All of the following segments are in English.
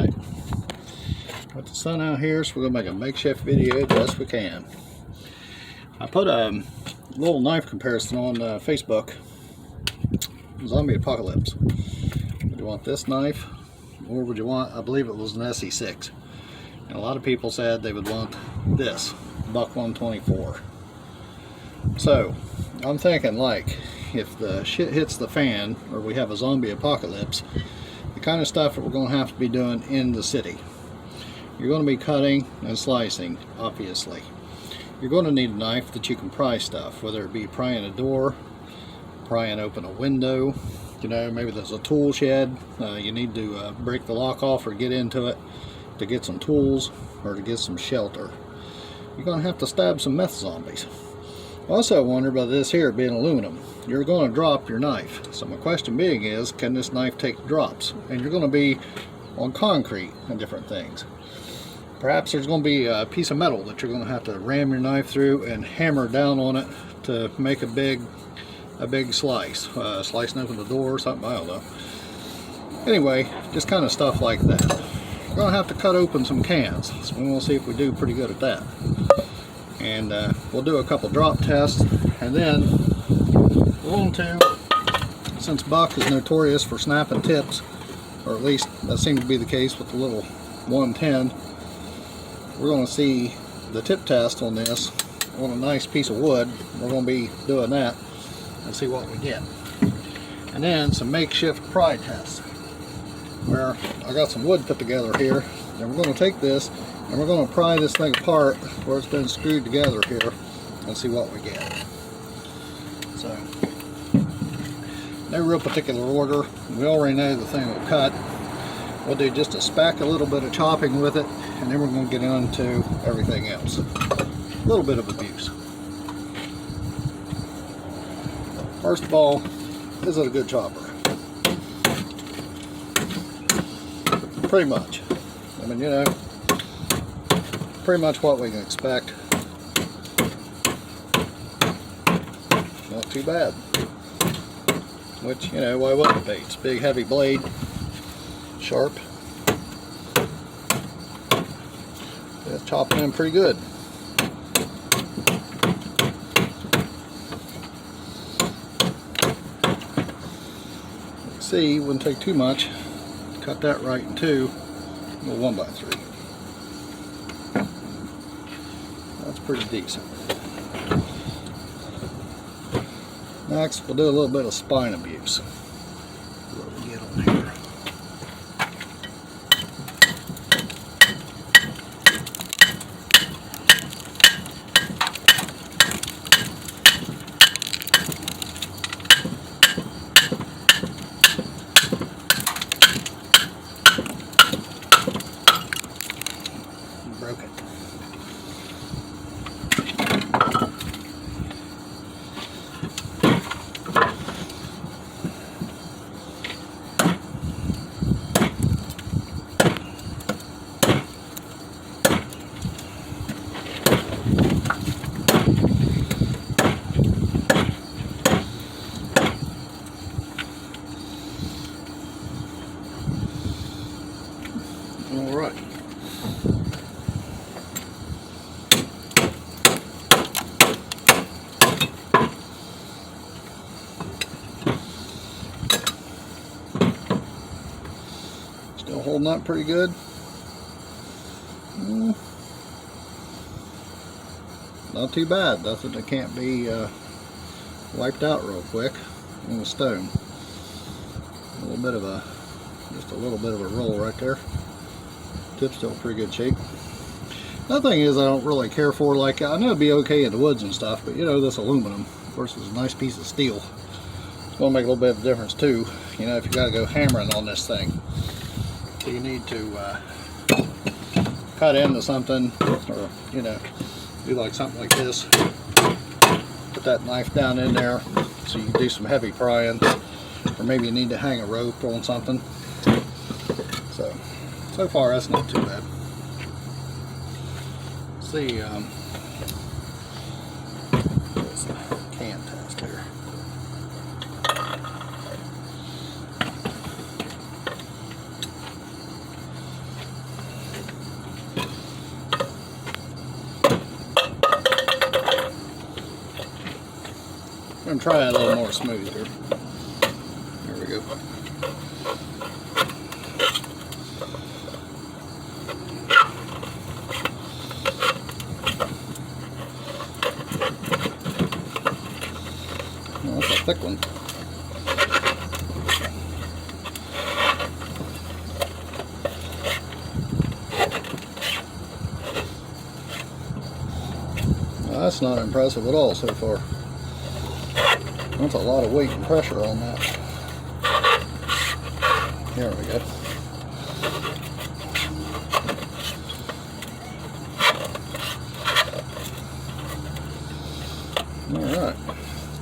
Alright, got the sun out here, so we're going to make a makeshift video the best we can. I put a little knife comparison on Facebook. Zombie apocalypse. Would you want this knife, or would you want, I believe it was an SE6. And a lot of people said they would want this, Buck 124. So, I'm thinking, like, if the shit hits the fan, or we have a zombie apocalypse, the kind of stuff that we're going to have to be doing in the city. You're going to be cutting and slicing, obviously. You're going to need a knife that you can pry stuff, whether it be prying a door, prying open a window, you know, maybe there's a tool shed, you need to break the lock off or get into it to get some tools or to get some shelter. You're going to have to stab some meth zombies. Also wonder about this here being aluminum. You're going to drop your knife. So my question being is, can this knife take drops? And you're going to be on concrete and different things. Perhaps there's going to be a piece of metal that you're going to have to ram your knife through and hammer down on it to make a big slice. Slicing open the door or something, I don't know. Anyway, just kind of stuff like that. We're going to have to cut open some cans, so we're going to see if we do pretty good at that. And we'll do a couple drop tests, and then we're going to, since Buck is notorious for snapping tips, or at least that seems to be the case with the little 110, we're going to see the tip test on this on a nice piece of wood. We're going to be doing that and see what we get. And then some makeshift pry tests, where I got some wood put together here, and we're going to take this and we're going to pry this thing apart where it's been screwed together here and see what we get. So, no real particular order. We already know the thing will cut. We'll do just a little bit of chopping with it, and then we're going to get into everything else. A little bit of abuse. First of all, is it a good chopper? Pretty much. I mean, you know, pretty much what we can expect. Not too bad. Which, you know, why wouldn't it be? It's a big heavy blade. Sharp. It's chopping in pretty good. Let's see, wouldn't take too much. Cut that right in two. Go 1x3. That's pretty decent. Next, we'll do a little bit of spine abuse. What we get on here. Broke it. All right. Still holding up pretty good. Not too bad. Nothing that can't be wiped out real quick on the stone. A little bit of a, just a little bit of a roll right there. Tip's still in pretty good shape. Another thing is I don't really care for, like, I know it'd be okay in the woods and stuff, but you know, this aluminum versus a nice piece of steel, it's going to make a little bit of a difference too. You know, if you got to go hammering on this thing, so you need to cut into something, or you know, do like something like this. Put that knife down in there so you can do some heavy prying, or maybe you need to hang a rope on something. So far that's not too bad. Let's see, there's a can test here. I'm trying a little more smooth here. There we go. Oh, that's a thick one. Well, that's not impressive at all so far. That's a lot of weight and pressure on that. Here we go. Alright,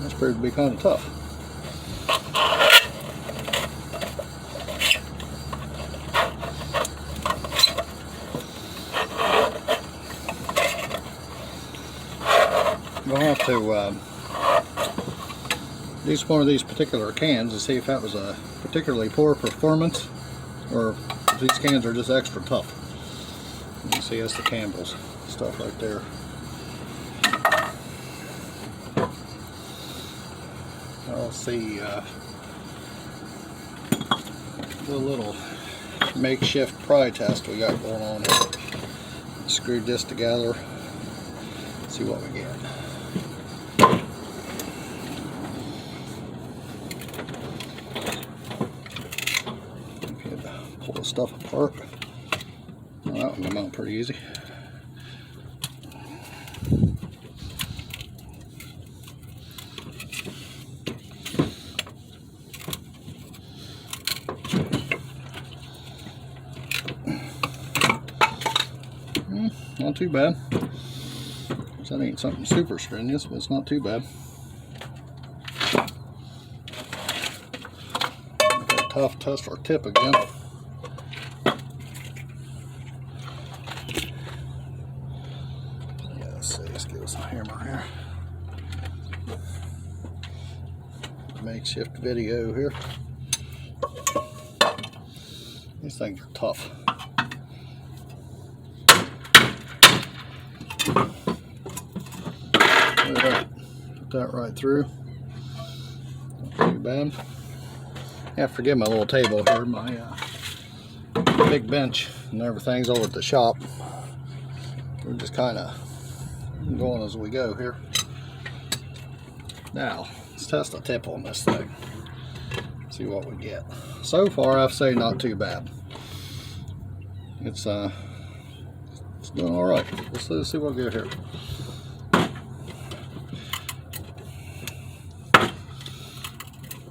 that's proved to be kind of tough. We'll have to use one of these particular cans to see if that was a particularly poor performance or if these cans are just extra tough. You can see that's the Campbell's stuff right there. I'll see the little makeshift pry test we got going on here. Screwed this together. See what we get. Pull the stuff apart. Well, that one came out pretty easy. Not too bad. That ain't something super strenuous, but it's not too bad. Okay, tough test our tip again. Yeah, let's see, let's give us a hammer here. Makeshift video here. These things are tough. Put that right through. Not too bad. Yeah, forgive my little table here. My big bench and everything's over at the shop. We're just kind of going as we go here. Now, let's test the tip on this thing. See what we get. So far, I'd say not too bad. It's doing all right. Let's see what we get here.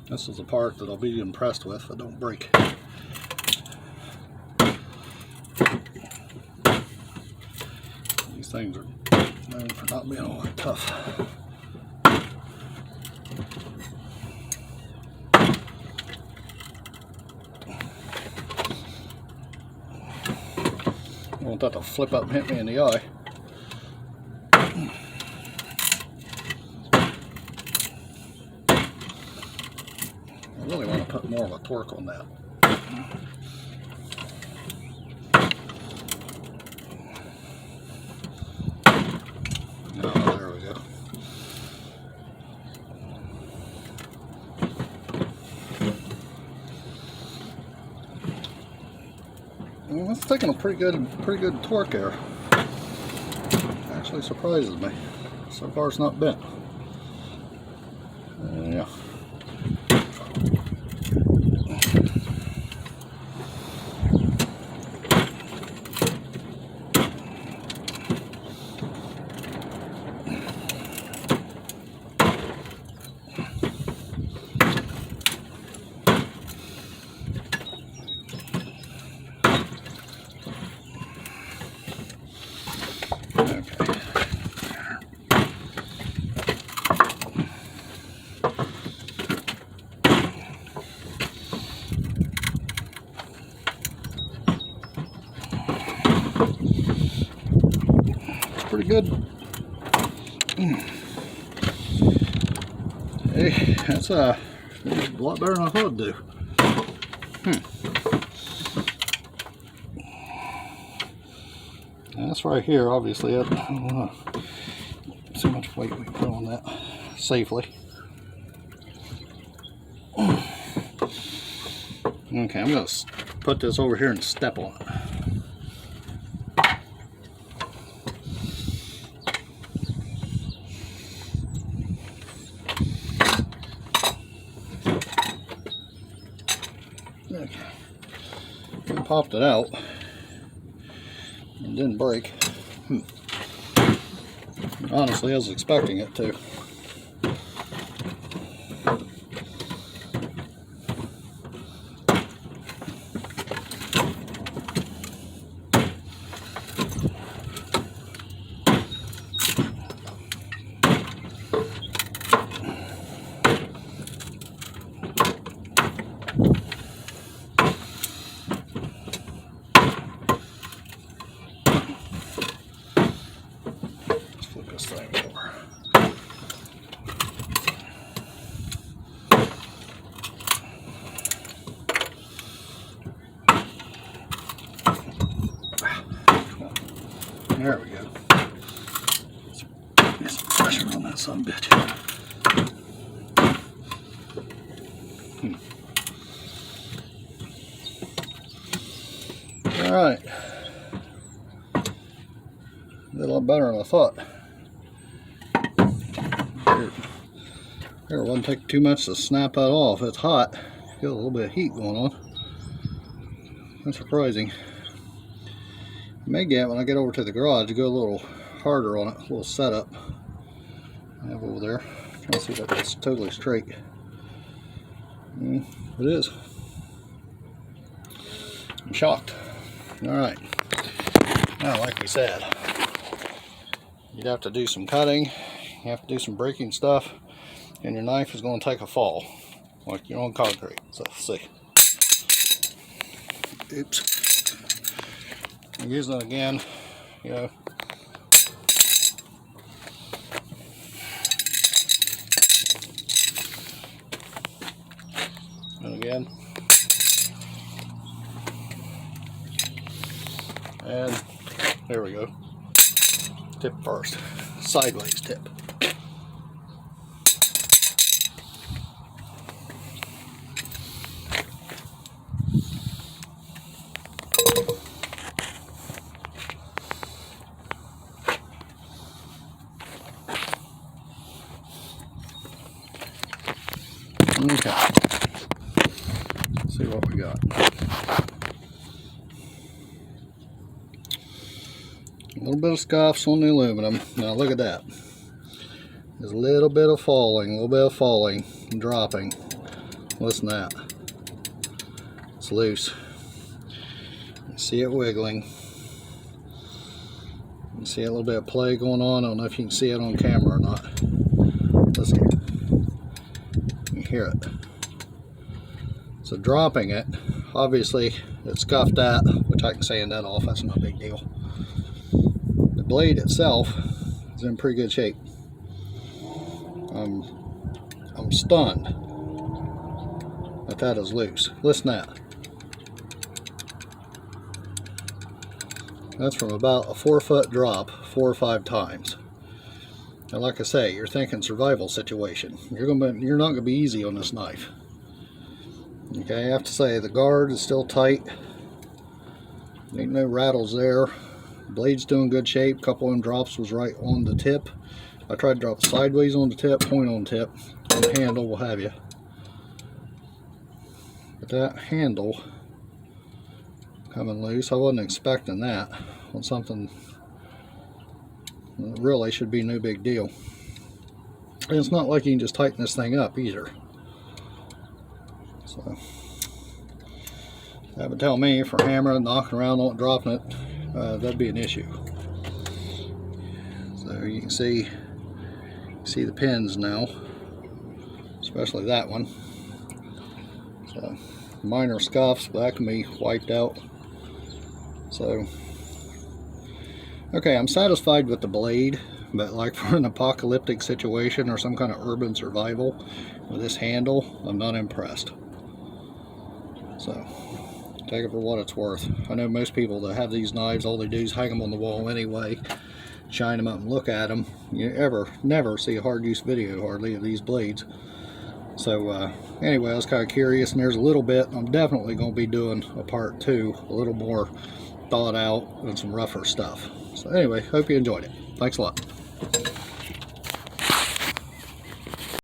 This is the part that I'll be impressed with if it don't break. These things are known for not being all that tough. I want that to flip up and hit me in the eye. I really want to put more of a torque on that. Oh, there we go. Well, it's taking a pretty good torque there. Actually surprises me. So far it's not bent. Yeah. Pretty good. Hey, that's a lot better than I thought it'd do. That's right here, obviously. I don't want to see how much weight we can put on that safely. Okay, I'm going to put this over here and step on it. Okay, I popped it out. It didn't break. Honestly, I was expecting it to. There we go. Get some pressure on that son of a bitch. Alright. Did a lot better than I thought. There, it wouldn't take too much to snap that off. It's hot. Got a little bit of heat going on. That's surprising. I may get, when I get over to the garage, to go a little harder on it, a little setup I have over there. Trying to see if that's totally straight. It is. I'm shocked. Alright. Now, like we said, you'd have to do some cutting, you have to do some breaking stuff, and your knife is going to take a fall, like you're on concrete. So, let's see. Oops. I'm using it again, you know. And again. And there we go. Tip first. Sideways tip. Okay, let's see what we got. A little bit of scuffs on the aluminum. Now look at that. There's a little bit of falling, and dropping. Listen to that. It's loose. You see it wiggling. You see a little bit of play going on. I don't know if you can see it on camera or not. Listen. You hear it. So dropping it, obviously it scuffed that, which I can sand that off. That's no big deal. The blade itself is in pretty good shape. I'm stunned that is loose. Listen to that. That's from about a 4-foot drop 4 or 5 times. And like I say, you're thinking survival situation. You're not gonna be easy on this knife. Okay, I have to say the guard is still tight. Ain't no rattles there. Blade's doing good shape. Couple of them drops was right on the tip. I tried to drop sideways on the tip, point on tip, on the handle, will have you. But that handle coming loose, I wasn't expecting that on something that really should be no big deal. And it's not like you can just tighten this thing up either. So that would tell me for hammering, knocking around on it, dropping it, that'd be an issue. So you can see the pins now, especially that one. So minor scuffs, but that can be wiped out. So okay, I'm satisfied with the blade, but like for an apocalyptic situation or some kind of urban survival with this handle, I'm not impressed. So take it for what it's worth. I know most people that have these knives, all they do is hang them on the wall anyway, shine them up and look at them. You never see a hard use video hardly of these blades. So anyway, I was kind of curious, and there's a little bit. I'm definitely going to be doing a part 2, a little more thought out and some rougher stuff. So anyway, hope you enjoyed it. Thanks a lot.